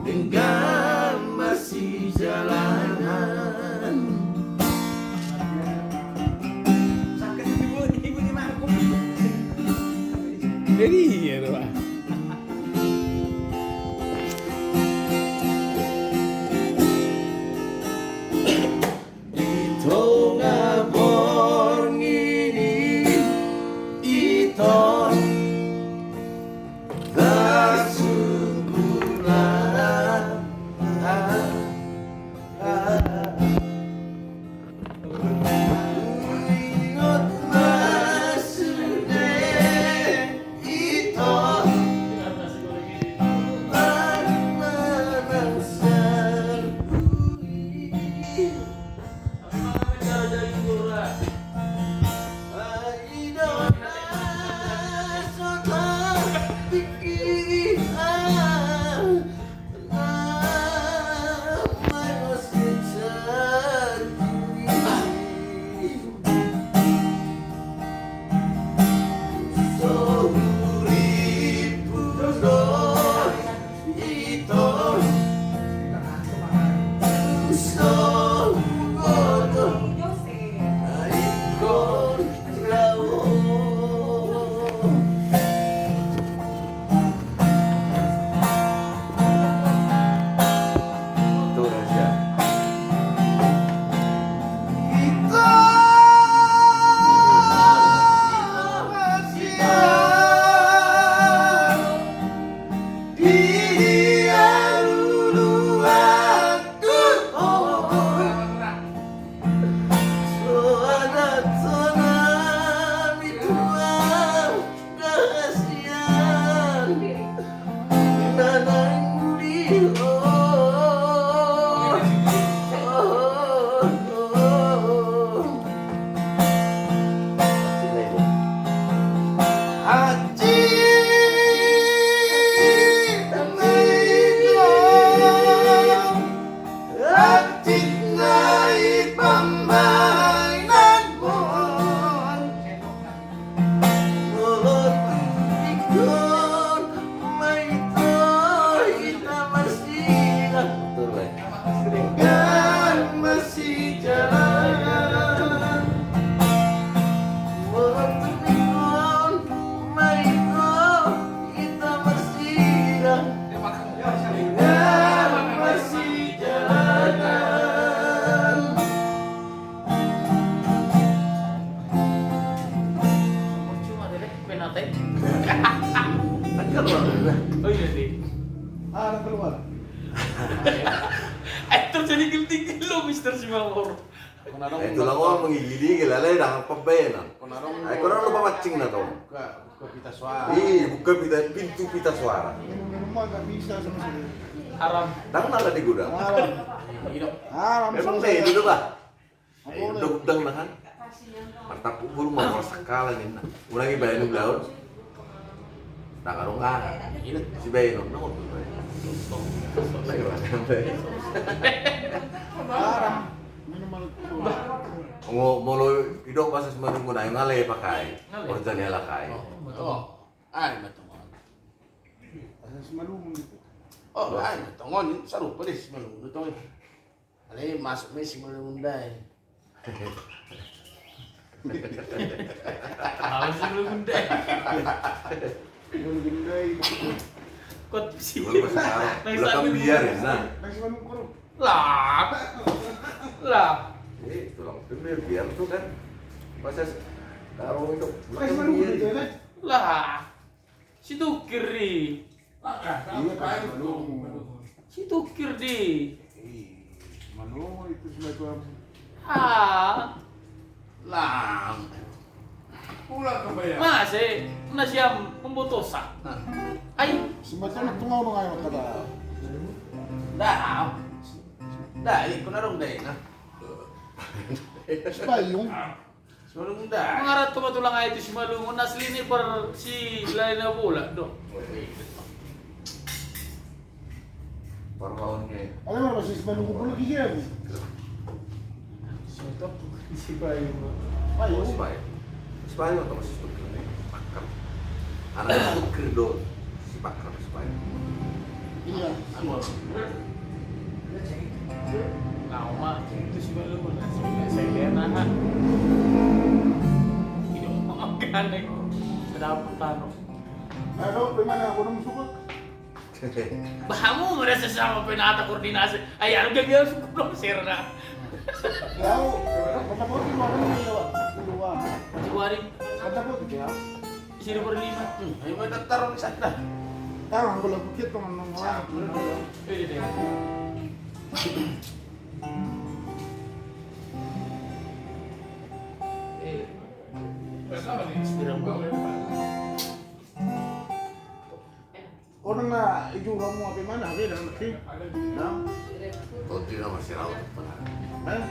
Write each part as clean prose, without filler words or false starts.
Dengan masih jalanan. Sakit ibu di mana? Jadi ya tuh Pak. Ito nga borngini ito dasunggulan ingot masude ito manang sarui. Oh iya sih. Ah, keluar. Terjadi gilting lo Mister Simangor. Itu lang ako mangigili gila lay dah pabayan. Ay ko na lupa matching na to. Buka pita suara. Buka pintu pita suara. Minum nggak bisa sama sekali. Haram. Tahu nala di gudang. Haram. Haram. Memang saya itu ba? Ay dugdang na kan. Mantap pukul mo sakala nina. Unang ibayan ng laon. Nakarong ka. Si Bayon no. Haram. Minum Molo idok pasas manung na yung alay pakai. Ordan nila kay. Oh, ay matungon. Asas malumong dito. Oh, ay matungon. Sarupa din si Malungo ito. Alay, masuk may si Malungo dahil. Haram sih lu gunda. Yung ginday. Kot sih. Wala pa sa wala kang biya rin na. Nasi malumong ko. Lah. Lah. Itu lang. Itu biar tuh kan. Pasas taruh itu. Nasi malumong dito na. Lah. Si Tukir di. Iya kan malumong. Si Tukir di. Malumong itu sudah tua. Ah. Lang. Pulang ke bayar. Masih nasyam pembutusan. Ay, Sebenarnya tungaw na ngayon kada. Dah. Dahil ko na rong dahil na. Sepayong. Si Malungo dahil. mengarat tumatulang ay itu si Malungo nasli ni per si lain na bola do. Parmaon niya. Alam mo ba si malumong ko lagi yan. Si Payung. Oh, si Bayon. Spanyol atau masih Stuker nih, pakar. Anak Stuker do si pakar Spanyol. Iya. Nama itu si Malungun. Saya lihat anak. Tidak mau nih. Kenapa tanah? Aduh, di mana aku nemu suka? Bahamu merasa sama penata koordinasi. Ayah harga biar suku belum serna. Tahu, kata kau di luar ini lewat keluar. Masih waring. Kata kau tidak. Isi nomor 5. Ayo mau daftar di sana. Tahu aku lalu kita teman orang. Ini deh. Istirahat banget. Orang na ijo kamu apa mana? Beda nanti. Nah, Tonti na masih rawat. eh,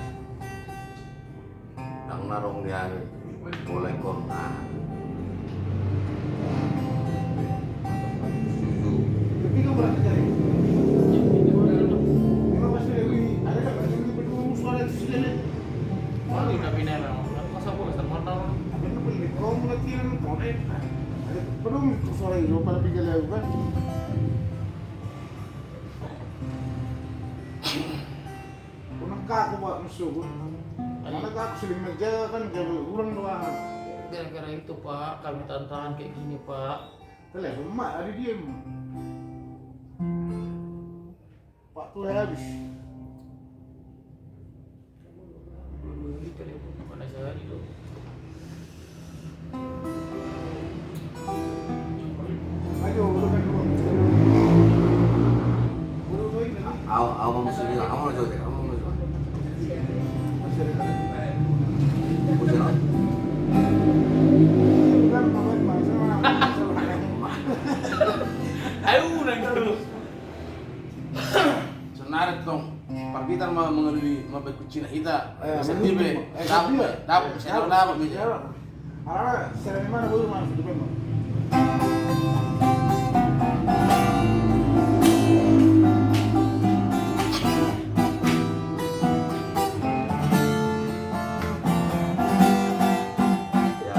Nang narong dia boleh kona. Susu. tapi kau berarti cari. Memang pasti lebih ada kan yang lebih dulu suara itu sih ni. Wali tapi nela. Masa boleh sama orang. Apa tu boleh kau mulai tiang kau ni. Ada perlu suara itu pada pikir lagi kan. Unang ka ako ba musuh? Anak aku sering menjaga kan jaga orang doang. Gara-gara itu Pak, kami tantangan kayak gini Pak. Telepon mak ada diem. Pak tu habis. Di telepon mana saya itu. Ayo, udah kan dulu. Udah ini. Aw maksudnya, aw mau coba, aw mau coba. Masih ada kan? Udah. Kan pamit masalah. Ayo nang dulu. Senarik dong. Parkitan mah mengelui mabek kucina kita. Sedih be. Dapat, Dapat, saya dapat beja. Ah, saya mana baru masuk depan. Ya.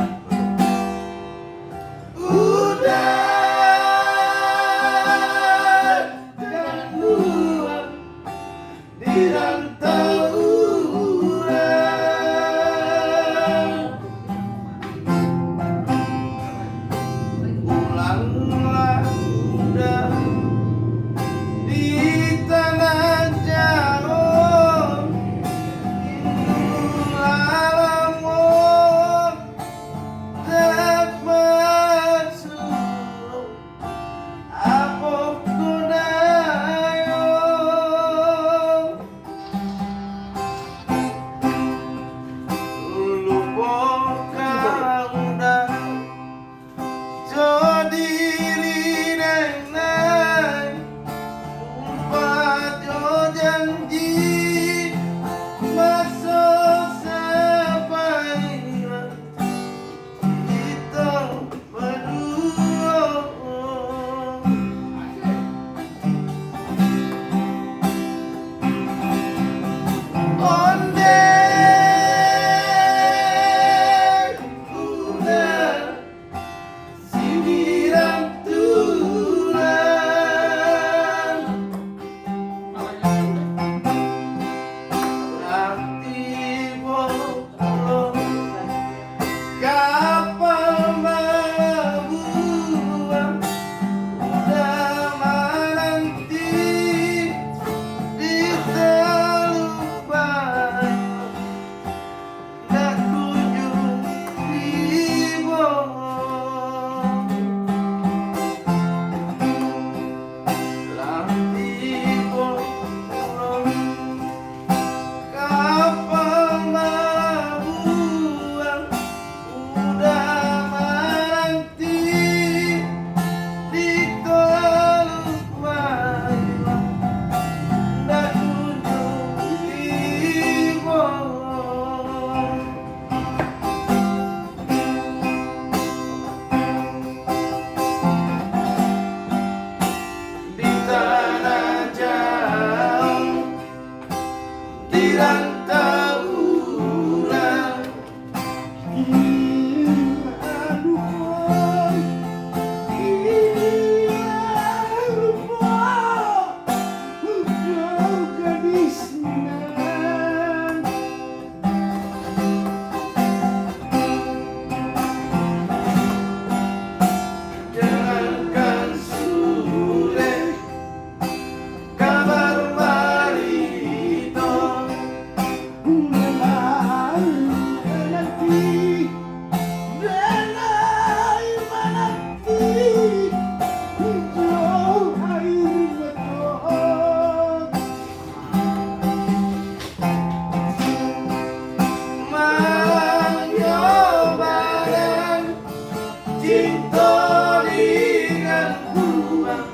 cinta dengan buah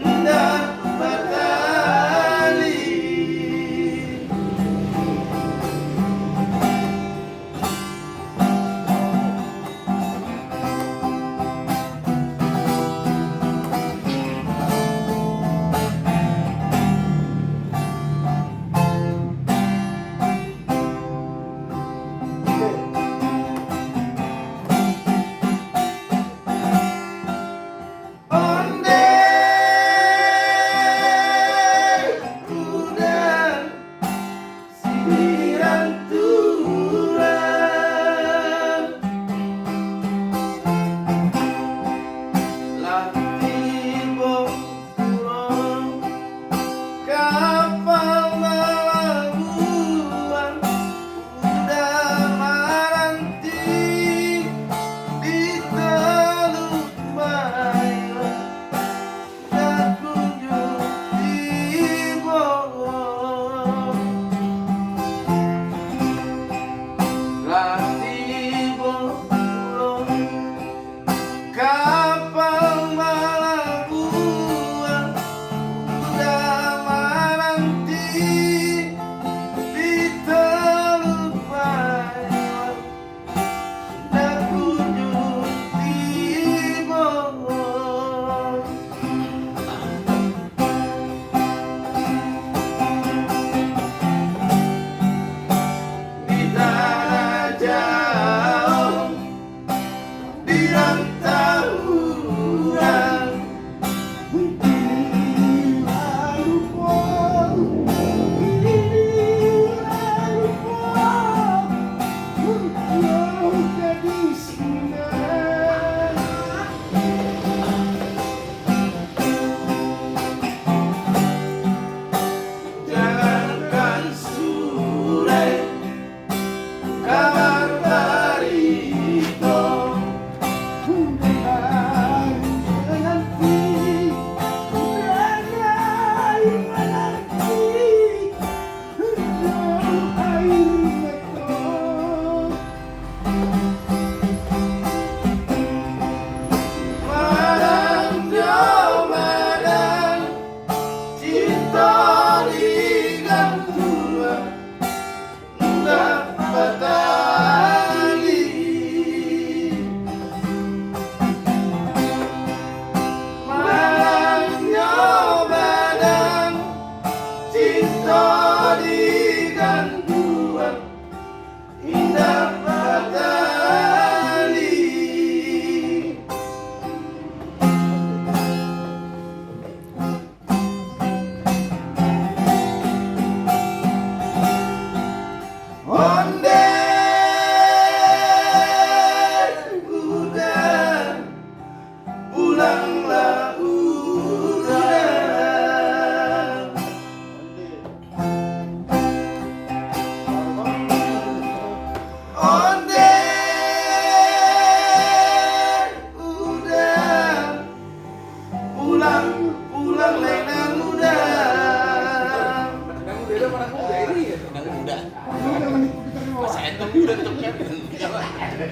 ndak batali.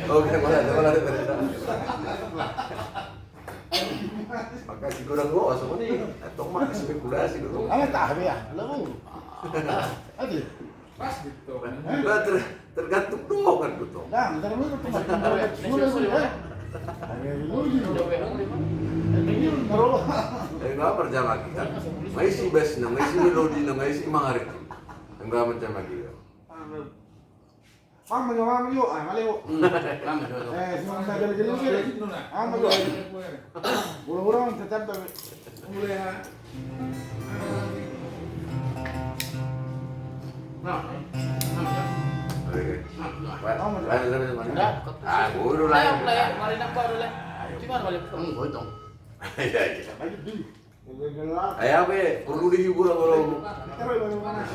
Oh, mana? Makasih kurang gua sama nih. Atau mah spekulasi dulu. Ana tahu ya, lemu. Adi. Pas gitu. Lah tergantung doang kan gitu. Nah, bentar dulu tuh tempat tempat sudah sudah. Ada dulu di. Ini ngerol. Enggak percaya kita. May si best na, may si melody na, may si mangarit. Enggak macam lagi. Mama yo, mali yo. Semua saya geli-geli sih. Mama yo. Urang-urang tetap tapi mulai ha. Nah, Guru lah. mari nak baru lah. Gimana balik? Gotong. Iya. Ayo di. Gelap. Ayo be, perlu dihibur kalau. Kita baru mana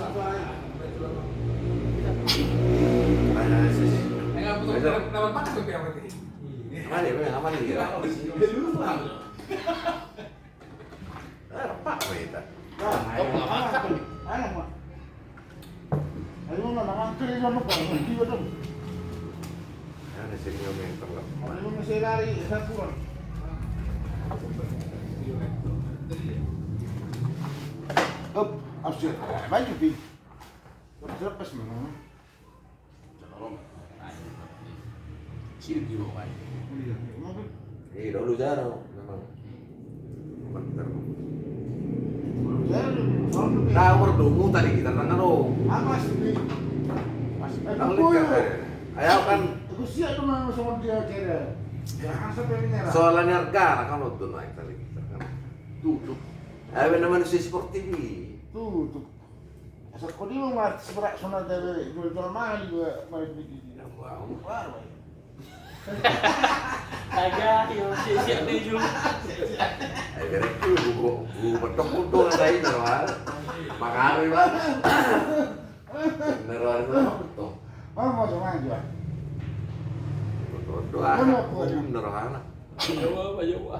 Enggak butuh lawan makan tuh yang berarti. Aman ya, aman ya. Apa kita? Ano mo? Ayun na, nakakili na mo pa. Hindi ba ito? Ano Mesinnya meter lah. Lu mesti lari satu kan. Up, absurd. Baju pi. Terus memang. Sini kilo kan. Iya, memang. Dulu jarang memang. Bener. Nah, berdomu tadi kita tangan lo. Apa sih? Ayo kan Aku siap tuh nang sama dia kira. Jangan sampai menyerah. soalnya harga kan lo tuh naik tadi kita kan. Tutup. Ayo benar manusia seperti ini. Tuh. Asal kau dia mau seberak sana dari jual mahal juga mau begini. Wow. Agak, yuk, siap deh juga. Ayo kira itu gua betok untung ada ini lah. Makanya lah. Bener lah itu betul. Mau sama aja. Doa. Bener lah. Jawa.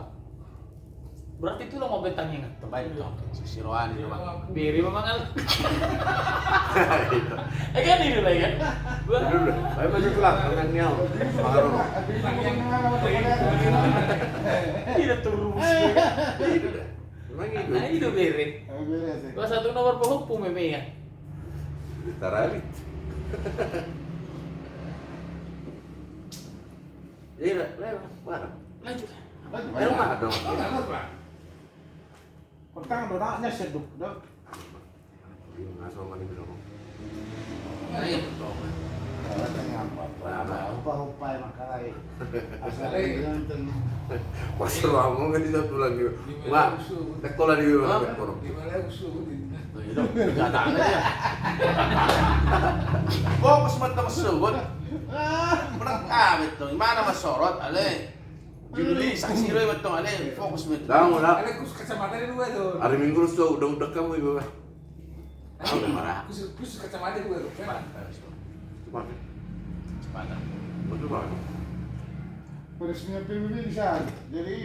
Berarti itu lo mau bentangnya nggak? Terbaik tuh. Sisiroan itu bang. Biri memang al. Kan ini lah ya. Ayo baju pulang, kan nyal. Makan. Tidak terus. Itu dah. Memang itu. Nah itu biri. Gua satu nomor pohon meme ya. Ditarik. Iya, lewat. Mana? Lanjut. Ayo mana dong? Pertang donaknya seduk, dok. Iya, ngasih mana gitu dong. Ini betul. Rupa-rupa makalai. Asal ganteng. Pas ramu nggak di satu lagi. Enggak, tekolah di mana korup. Gak tangan ya. Fokus mata masukot. Menang kawit tuh. Gimana mas sorot ale? Juli saksi lo betul ale. Fokus betul. Dah, udah. Ada kus kacamata di luar tuh. Hari Minggu lu sudah udah kamu ibu. Aku udah marah. Kus kacamata di luar. Cepat. Cepat. Betul banget. Peresmian PBB bisa. Jadi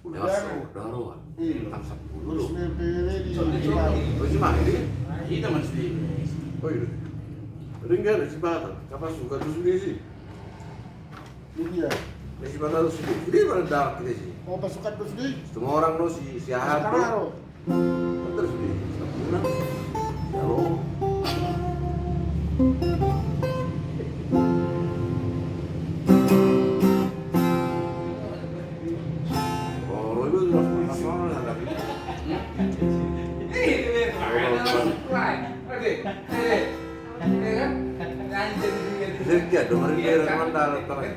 Udah udah udah ruan. Iya. Tang 10 lu. peresmian PBB di Oh, cuma ini. Kita masih. Oh iya. Ringgan si Bata. Kapan suka tu sendiri sih? Iya. Si Bata tu sendiri. Ini mana dah kita sih. Mau pasukan terus di. Semua orang lo si Ahad Sekarang tu. Terus di. Sabuna. Halo. Oh, itu sudah nasional ada. Jadi ada mari dia mandal terus.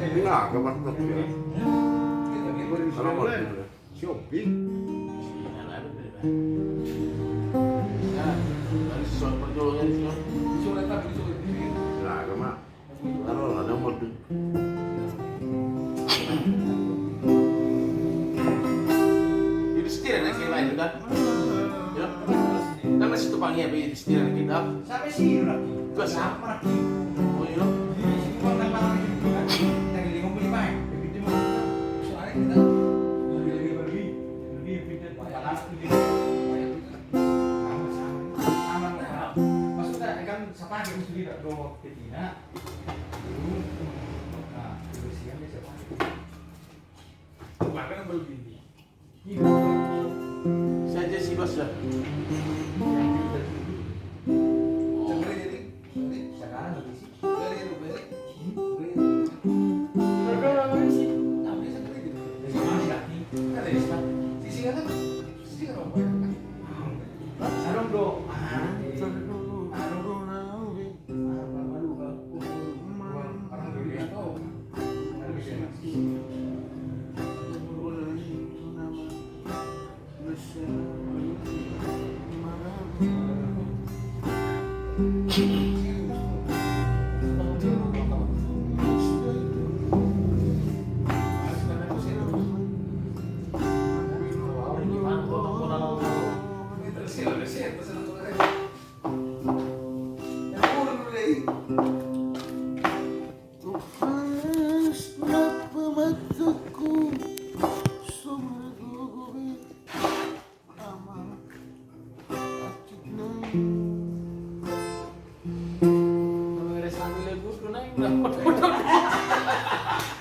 Ini nggak kapan tuh ya? Kalau mau shopping. Soal perjuangan itu. nah kemana? Kalau ada mau Jadi setir nak kira itu kan? Ya. Kan masih tu panggil apa itu setir kita? Sampai sih lagi. Gua sama. Oh iya. Saja si bos ya.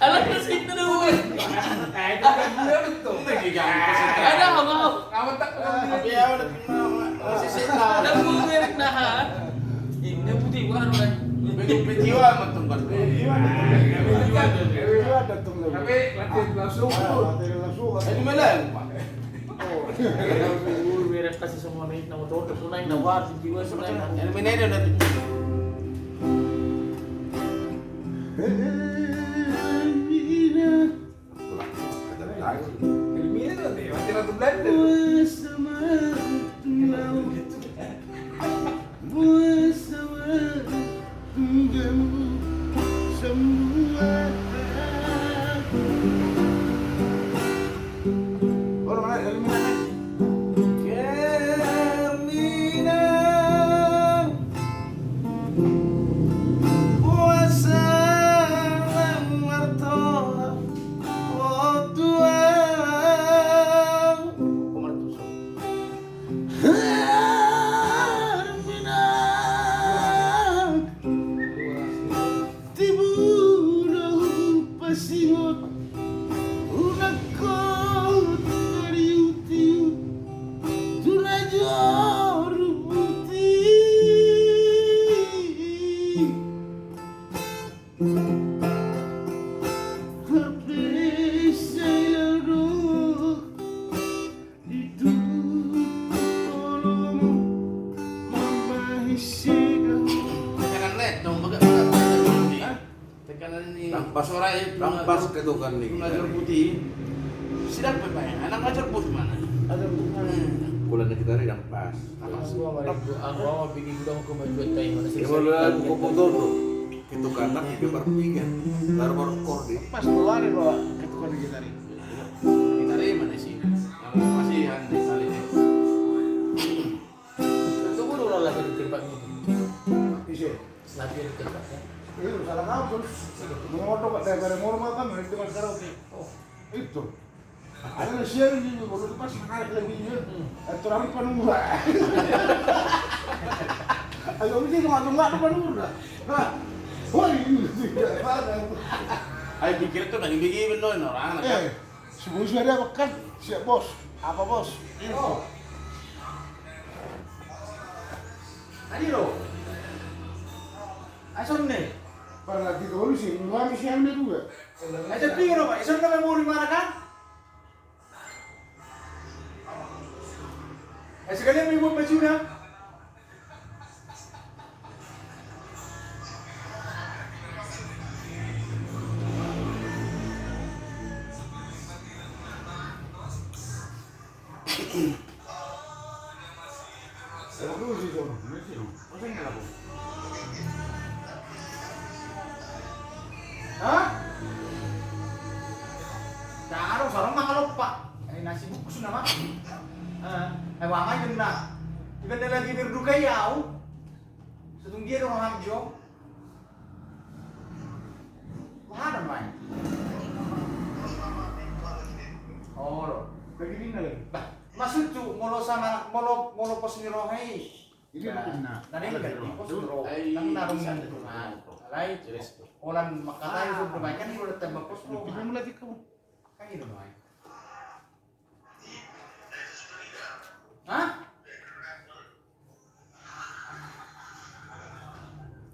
Alam na sing na naman. Eh, itu kan dia betul. Ada ako. Ngawat tak Tapi ya udah kenal. Sisita. Ada mo meron na ha. Hindi mo di ko ano lang. Begitu betul kan. Tapi latihan langsung. Ini melang. Meron kasi sa mga minute na motor. Tunay na war. Hindi ko sunay na. Ini menan udah. Ilmiah tuh, latihan langsung Belanda. Orang mana dari mana? Keminang puasa martola tuang tibulo pasingot unakot nariutiu tunajor putih tapi saya doh itu tolong memahisikan tekanan net dong tekanan ini Lampas suara itu lampas gitu kan nih. ngajar putih sidang apa ya anak ngajar putih mana Ada bukan? Bulan kita nih lampas. Ako ako bigay ko ako majuat tayo na Ya bulan kupung todo. Itu kata itu berpikir. Baru berkor di. Pas keluar bawa ketukan kita nih. kita mana sih masih handai kali ini Ito ko wala lagi di tempat mo. Isi. Lagi di tempat ya. Itu salah kau terus. Mengotok dari normal kan itu kan karaoke. Oh, itu. Ada yang share di baru pas sekali lagi ya. Itu orang penunggu. Ayo mesti nggak penunggu. Nah, wah ini ayo pikir tuh lagi begini bener orang anak sebelum sudah apa kan? Siap bos. Apa bos? Info. Ayo lo. Ayo nih. Para lagi dulu sih, luar sih yang dia juga. Ayo piro Pak. Iso na memori mana kan? Ayo sekalian may buat baju na. Saya dulu sih dong. Masa nggak laku? Hah? Taro sarong makalok pa. Ay nasi bungkus na ma. Ay wamay yun na. Iba na lagi berduka yaw. Sa tunggi dong hamjo. Wala man. Oh, Lagi ini lagi. masuk tu molo sama molo pos ni rohai. Ini mana? Nani kan pos ni rohai. Nang narong tu na. Alay. Orang makalay so bermain udah tembak pos lo. Kita mulai kamu. Kan itu doang. Hah?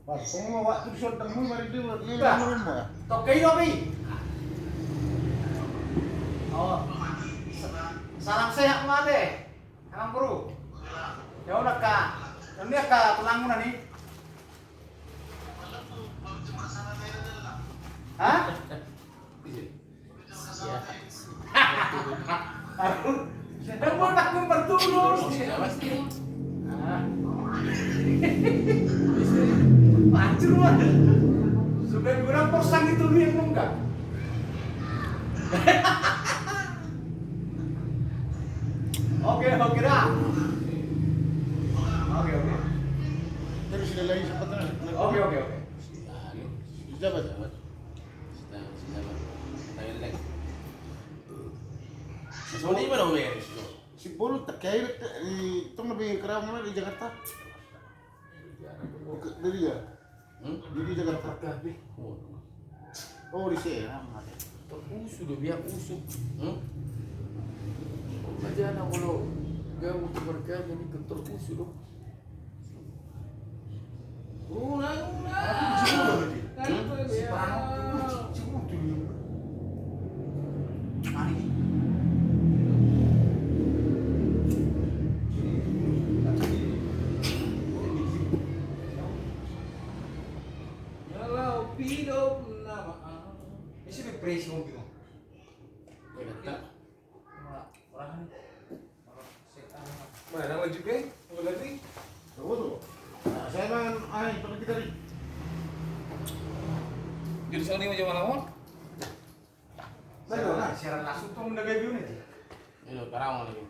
Pas kamu mau waktu di short temu mari dia ini Bah. rumah. Tokai dobi. Oh. Salam sehat made. Emang bro. Ya udah kak. Ini kak tulang mana nih? Hah? Sedang mau takut bertulus. Pancur mah. Sudah kurang persang itu yang enggak. Oke dah. Oke. Terus sudah lagi sempat Oke. Jabat. So di mana beres itu? Si Bolu tak kaya itu lebih kerap mana di Jakarta. Dari ya. Di Jakarta. Tapi Oh, di Serang. usuk udah biar usuk. Aja anak kalau gak mau berkah jadi ketor usuk dong. Ulang. Si Parang cibuk tuh. Mari. Kalau hidup nama Isi depresi mo bingung. Kata Orang setan. mana lagi ke? Lagi? Tahu tuh. Nah, saya makan teman kita nih. Jadi soal ini macam mana mon? Nah, Siaran langsung tuh mendagai biu nih. Ini Karawang lagi.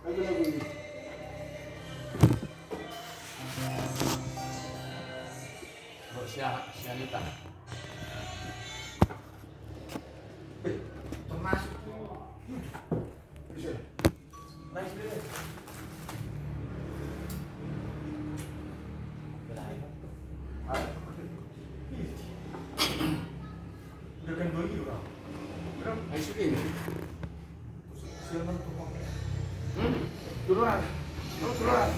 lagi ini. Bro, sianita. Termasuk Bisa. naik deh. Udah kan dua gitu bro. Bro, Ay, sige. siaran tuh. Turunan. Turunan.